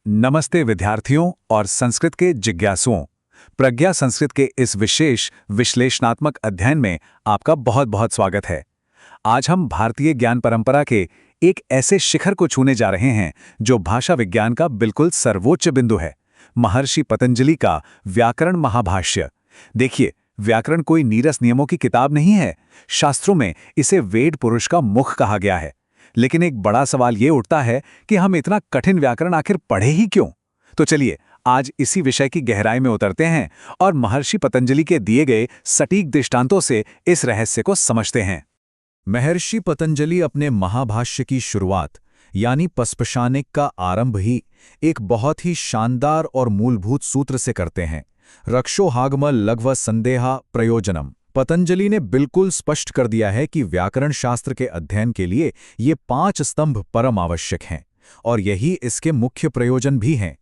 नमस्ते विद्यार्थियों और संस्कृत के जिज्ञासुओं। प्रज्ञा संस्कृत के इस विशेष विश्लेषणात्मक अध्ययन में आपका बहुत बहुत स्वागत है। आज हम भारतीय ज्ञान परंपरा के एक ऐसे शिखर को छूने जा रहे हैं जो भाषा विज्ञान का बिल्कुल सर्वोच्च बिंदु है, महर्षि पतंजलि का व्याकरण महाभाष्य। देखिए, व्याकरण कोई नीरस नियमों की किताब नहीं है। शास्त्रों में इसे वेद पुरुष का मुख कहा गया है। लेकिन एक बड़ा सवाल ये उठता है कि हम इतना कठिन व्याकरण आखिर पढ़े ही क्यों? तो चलिए आज इसी विषय की गहराई में उतरते हैं और महर्षि पतंजलि के दिए गए सटीक दृष्टांतों से इस रहस्य को समझते हैं। महर्षि पतंजलि अपने महाभाष्य की शुरुआत यानी पस्पशानिक का आरंभ ही एक बहुत ही शानदार और मूलभूत सूत्र से करते हैं, रक्षोहागम लघ्व संदेहा प्रयोजनम। पतंजलि ने बिल्कुल स्पष्ट कर दिया है कि व्याकरण शास्त्र के अध्ययन के लिए ये 5 स्तंभ परम आवश्यक हैं और यही इसके मुख्य प्रयोजन भी हैं।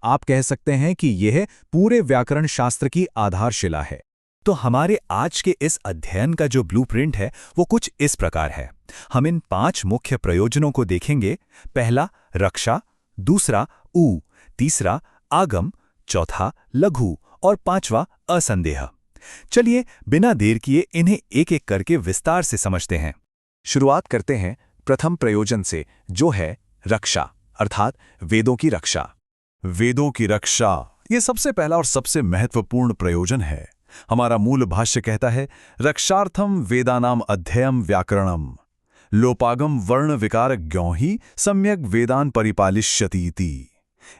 आप कह सकते हैं कि यह पूरे व्याकरण शास्त्र की आधारशिला है। तो हमारे आज के इस अध्ययन का जो ब्लूप्रिंट है वो कुछ इस प्रकार है। हम इन 5 मुख्य प्रयोजनों को देखेंगे। पहला रक्षा, दूसरा ऊ, तीसरा आगम, चौथा लघु और पांचवा असंदेह। चलिए बिना देर किए इन्हें एक एक करके विस्तार से समझते हैं। शुरुआत करते हैं प्रथम प्रयोजन से, जो है रक्षा अर्थात वेदों की रक्षा। वेदों की रक्षा ये सबसे पहला और सबसे महत्वपूर्ण प्रयोजन है। हमारा मूल भाष्य कहता है, रक्षार्थम वेदानाम अध्ययम व्याकरणम लोपागम वर्ण विकार ज्ञौ ही सम्यक वेदान परिपालिष्यतीति।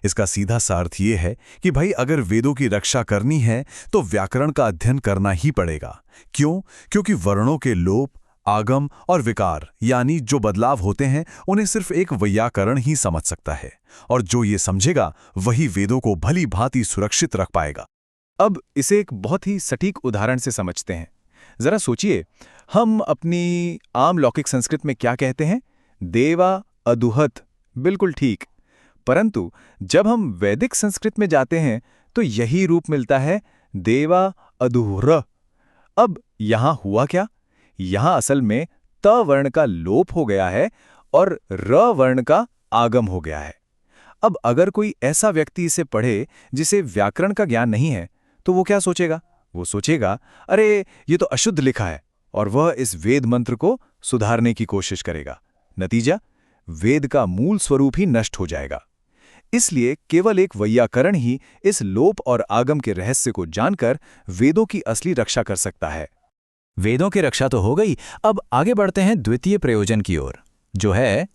इसका सीधा सा अर्थ ये है कि भाई अगर वेदों की रक्षा करनी है तो व्याकरण का अध्ययन करना ही पड़ेगा। क्यों? क्योंकि वर्णों के लोप, आगम और विकार यानी जो बदलाव होते हैं उन्हें सिर्फ एक वैयाकरण ही समझ सकता है, और जो ये समझेगा वही वेदों को भली भांति सुरक्षित रख पाएगा। अब इसे एक बहुत ही सटीक उदाहरण से समझते हैं। जरा सोचिए, हम अपनी आम लौकिक संस्कृत में क्या कहते हैं? देवा अदुहत। बिल्कुल ठीक। परंतु जब हम वैदिक संस्कृत में जाते हैं तो यही रूप मिलता है, देवा अदुह्र। अब यहां हुआ क्या? यहां असल में त वर्ण का लोप हो गया है और र वर्ण का आगम हो गया है। अब अगर कोई ऐसा व्यक्ति इसे पढ़े जिसे व्याकरण का ज्ञान नहीं है, तो वो क्या सोचेगा? वो सोचेगा, अरे ये तो अशुद्ध लिखा है, और वह इस वेद मंत्र को सुधारने की कोशिश करेगा। नतीजा, वेद का मूल स्वरूप ही नष्ट हो जाएगा। इसलिए केवल एक वैयाकरण ही इस लोप और आगम के रहस्य को जानकर वेदों की असली रक्षा कर सकता है। वेदों की रक्षा तो हो गई, अब आगे बढ़ते हैं द्वितीय प्रयोजन की ओर, जो है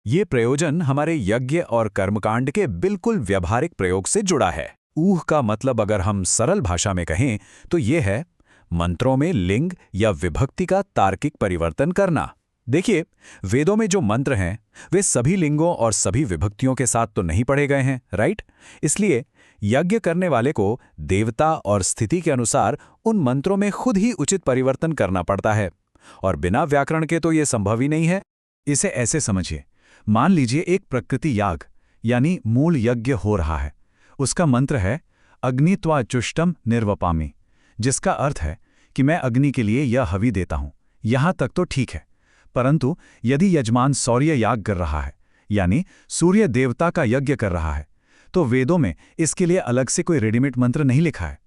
ये प्रयोजन हमारे यज्ञ और कर्मकांड के बिल्कुल व्यावहारिक प्रयोग से जुड़ा है। ऊह का मतलब अगर हम सरल भाषा में कहें तो ये है मंत्रों में लिंग या विभक्ति का तार्किक परिवर्तन करना। देखिए, वेदों में जो मंत्र हैं वे सभी लिंगों और सभी विभक्तियों के साथ तो नहीं पढ़े गए हैं, राइट? इसलिए यज्ञ करने वाले को देवता और स्थिति के अनुसार उन मंत्रों में खुद ही उचित परिवर्तन करना पड़ता है, और बिना व्याकरण के तो ये संभव ही नहीं है। इसे ऐसे समझिए, मान लीजिए एक प्रकृति याग यानी मूल यज्ञ हो रहा है। उसका मंत्र है अग्नित्वाचुष्टम निर्वपामि, जिसका अर्थ है कि मैं अग्नि के लिए यह हवि देता हूं। यहां तक तो ठीक है। परंतु यदि यजमान सौर्य याग कर रहा है यानी सूर्य देवता का यज्ञ कर रहा है, तो वेदों में इसके लिए अलग से कोई रेडीमेड मंत्र नहीं लिखा है।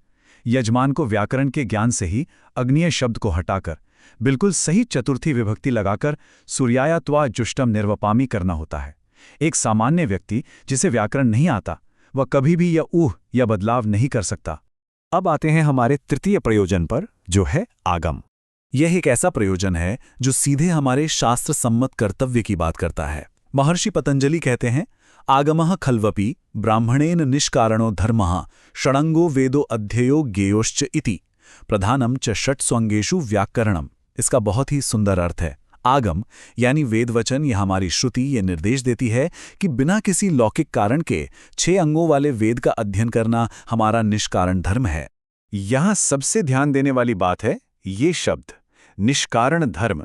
यजमान को व्याकरण के ज्ञान से ही अग्निय शब्द को हटाकर बिल्कुल सही चतुर्थी विभक्ति लगाकर सूर्याया त्वा जुष्टम निर्वपामि करना होता है। एक सामान्य व्यक्ति जिसे व्याकरण नहीं आता, वह कभी भी यह ऊह या बदलाव नहीं कर सकता। अब आते हैं हमारे तृतीय प्रयोजन पर, जो है आगम। यह एक ऐसा प्रयोजन है जो सीधे हमारे शास्त्र सम्मत कर्तव्य की बात करता है। महर्षि पतंजलि कहते हैं, आगमः खल्वपि ब्राह्मणेन निष्कारणो धर्मः षडंगो वेदो अध्ययो ज्ञेयोश्च इति प्रधानम च षट्स्वंगेषु व्याकरणम। इसका बहुत ही सुंदर अर्थ है। आगम यानी वेद वचन या हमारी श्रुति ये निर्देश देती है कि बिना किसी लौकिक कारण के 6 अंगों वाले वेद का अध्ययन करना हमारा निष्कारण धर्म है। यहां सबसे ध्यान देने वाली बात है ये शब्द निष्कारण धर्म।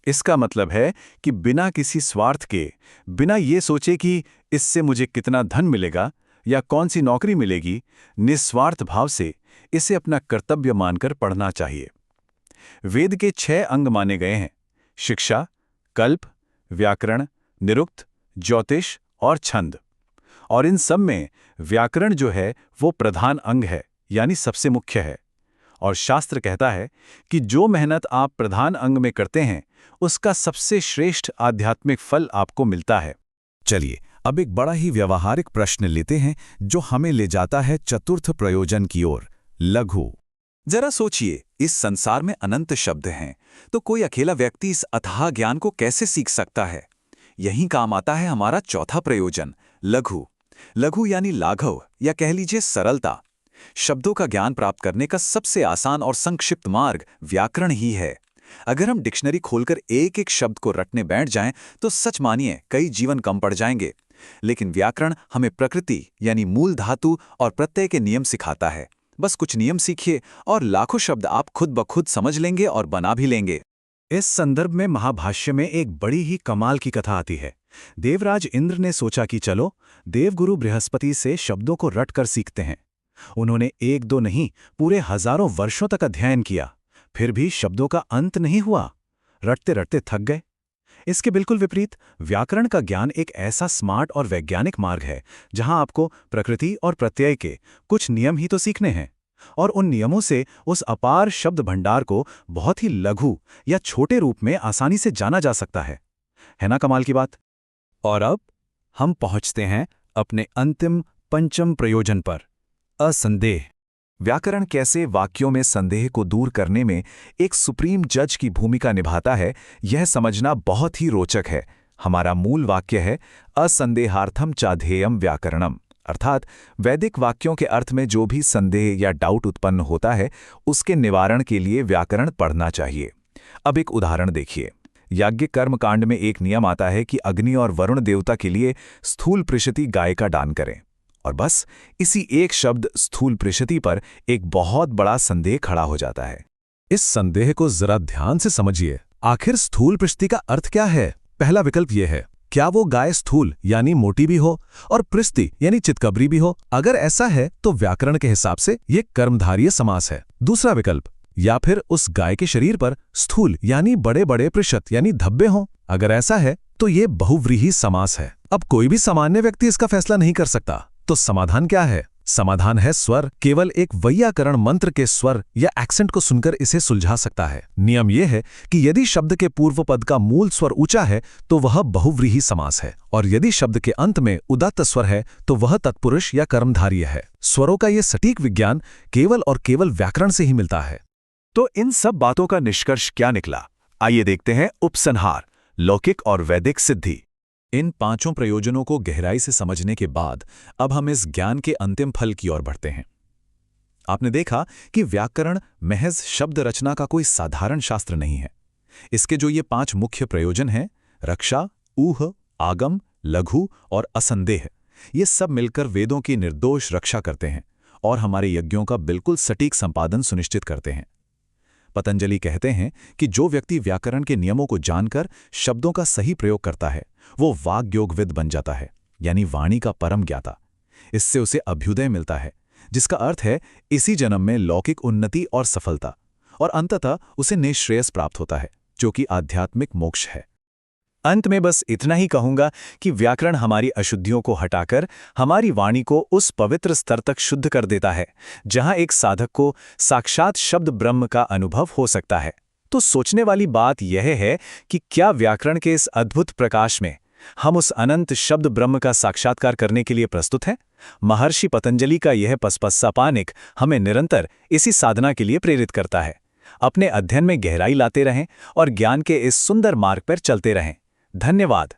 इसका मतलब है कि बिना किसी स्वार्थ के, बिना ये सोचे कि इससे मुझे कितना धन मिलेगा या कौन सी नौकरी मिलेगी, निस्वार्थ भाव से इसे अपना कर्तव्य मानकर पढ़ना चाहिए। वेद के 6 अंग माने गए हैं: शिक्षा, कल्प, व्याकरण, निरुक्त, ज्योतिष और छंद। और इन सब में व्याकरण जो है वो प्रधान अंग है, यानी सबसे मुख्य है। और शास्त्र कहता है कि जो मेहनत आप प्रधान अंग में करते हैं उसका सबसे श्रेष्ठ आध्यात्मिक फल आपको मिलता है। चलिए अब एक बड़ा ही व्यावहारिक प्रश्न लेते हैं जो हमें ले जाता है चतुर्थ प्रयोजन की ओर, लघु। जरा सोचिए, इस संसार में अनंत शब्द हैं, तो कोई अकेला व्यक्ति इस अथाह ज्ञान को कैसे सीख सकता है? यहीं काम आता है हमारा चौथा प्रयोजन, लघु। लघु यानी लाघव, या कह लीजिए सरलता। शब्दों का ज्ञान प्राप्त करने का सबसे आसान और संक्षिप्त मार्ग व्याकरण ही है। अगर हम डिक्शनरी खोलकर एक एक शब्द को रटने बैठ जाएं तो सच मानिए कई जीवन कम पड़ जाएंगे। लेकिन व्याकरण हमें प्रकृति यानी मूल धातु और प्रत्यय के नियम सिखाता है। बस कुछ नियम सीखिए और लाखों शब्द आप खुद ब खुद समझ लेंगे और बना भी लेंगे। इस संदर्भ में महाभाष्य में एक बड़ी ही कमाल की कथा आती है। देवराज इंद्र ने सोचा कि चलो देवगुरु बृहस्पति से शब्दों को रट कर सीखते हैं। उन्होंने एक दो नहीं पूरे हजारों वर्षों तक अध्ययन किया, फिर भी शब्दों का अंत नहीं हुआ। रटते रटते थक गए। इसके बिल्कुल विपरीत व्याकरण का ज्ञान एक ऐसा स्मार्ट और वैज्ञानिक मार्ग है जहां आपको प्रकृति और प्रत्यय के कुछ नियम ही तो सीखने हैं, और उन नियमों से उस अपार शब्द भंडार को बहुत ही लघु या छोटे रूप में आसानी से जाना जा सकता है ना कमाल की बात? और अब हम पहुंचते हैं अपने अंतिम पंचम प्रयोजन पर, असंदेह। व्याकरण कैसे वाक्यों में संदेह को दूर करने में एक सुप्रीम जज की भूमिका निभाता है, यह समझना बहुत ही रोचक है। हमारा मूल वाक्य है असंदेहार्थम चाध्येयम व्याकरणम, अर्थात वैदिक वाक्यों के अर्थ में जो भी संदेह या डाउट उत्पन्न होता है उसके निवारण के लिए व्याकरण पढ़ना चाहिए। अब एक उदाहरण देखिए। याज्ञ कर्मकांड में एक नियम आता है कि अग्नि और वरुण देवता के लिए स्थूल पृषति गाय का दान करें, और बस इसी एक शब्द स्थूल पृषति पर एक बहुत बड़ा संदेह खड़ा हो जाता है। इस संदेह को जरा ध्यान से समझिए। आखिर स्थूल पृषति का अर्थ क्या है? पहला विकल्प यह है, क्या वो गाय स्थूल यानी मोटी भी हो और पृष्टि यानी चितकबरी भी हो? अगर ऐसा है तो व्याकरण के हिसाब से ये कर्मधारीय समास है। दूसरा विकल्प, या फिर उस गाय के शरीर पर स्थूल यानी बड़े बड़े पृष्ठ यानी धब्बे हों? अगर ऐसा है तो ये बहुव्रीहि समास है। अब कोई भी सामान्य व्यक्ति इसका फैसला नहीं कर सकता, तो समाधान क्या है? समाधान है स्वर। केवल एक वैयाकरण मंत्र के स्वर या एक्सेंट को सुनकर इसे सुलझा सकता है। नियम यह है कि यदि शब्द के पूर्व पद का मूल स्वर ऊंचा है तो वह बहुव्रीहि समास है, और यदि शब्द के अंत में उदात्त स्वर है तो वह तत्पुरुष या कर्मधारीय है। स्वरों का यह सटीक विज्ञान केवल और केवल व्याकरण से ही मिलता है। तो इन सब बातों का निष्कर्ष क्या निकला? आइए देखते हैं उपसंहार, लौकिक और वैदिक सिद्धि। इन पांचों प्रयोजनों को गहराई से समझने के बाद अब हम इस ज्ञान के अंतिम फल की ओर बढ़ते हैं। आपने देखा कि व्याकरण महज शब्द रचना का कोई साधारण शास्त्र नहीं है। इसके जो ये 5 मुख्य प्रयोजन हैं, रक्षा, ऊह, आगम, लघु और असंदेह, ये सब मिलकर वेदों की निर्दोष रक्षा करते हैं और हमारे यज्ञों का बिल्कुल सटीक संपादन सुनिश्चित करते हैं। पतंजलि कहते हैं कि जो व्यक्ति व्याकरण के नियमों को जानकर शब्दों का सही प्रयोग करता है वो वाग्योगविद बन जाता है, यानी वाणी का परम ज्ञाता। इससे उसे अभ्युदय मिलता है, जिसका अर्थ है इसी जन्म में लौकिक उन्नति और सफलता, और अंततः उसे निःश्रेयस प्राप्त होता है, जो कि आध्यात्मिक मोक्ष है। अंत में बस इतना ही कहूंगा कि व्याकरण हमारी अशुद्धियों को हटाकर हमारी वाणी को उस पवित्र स्तर तक शुद्ध कर देता है जहां एक साधक को साक्षात शब्द ब्रह्म का अनुभव हो सकता है। तो सोचने वाली बात यह है कि क्या व्याकरण के इस अद्भुत प्रकाश में हम उस अनंत शब्द ब्रह्म का साक्षात्कार करने के लिए प्रस्तुत हैं? महर्षि पतंजलि का यह पसपस्सा पानिक हमें निरंतर इसी साधना के लिए प्रेरित करता है। अपने अध्ययन में गहराई लाते रहें और ज्ञान के इस सुंदर मार्ग पर चलते रहें। धन्यवाद।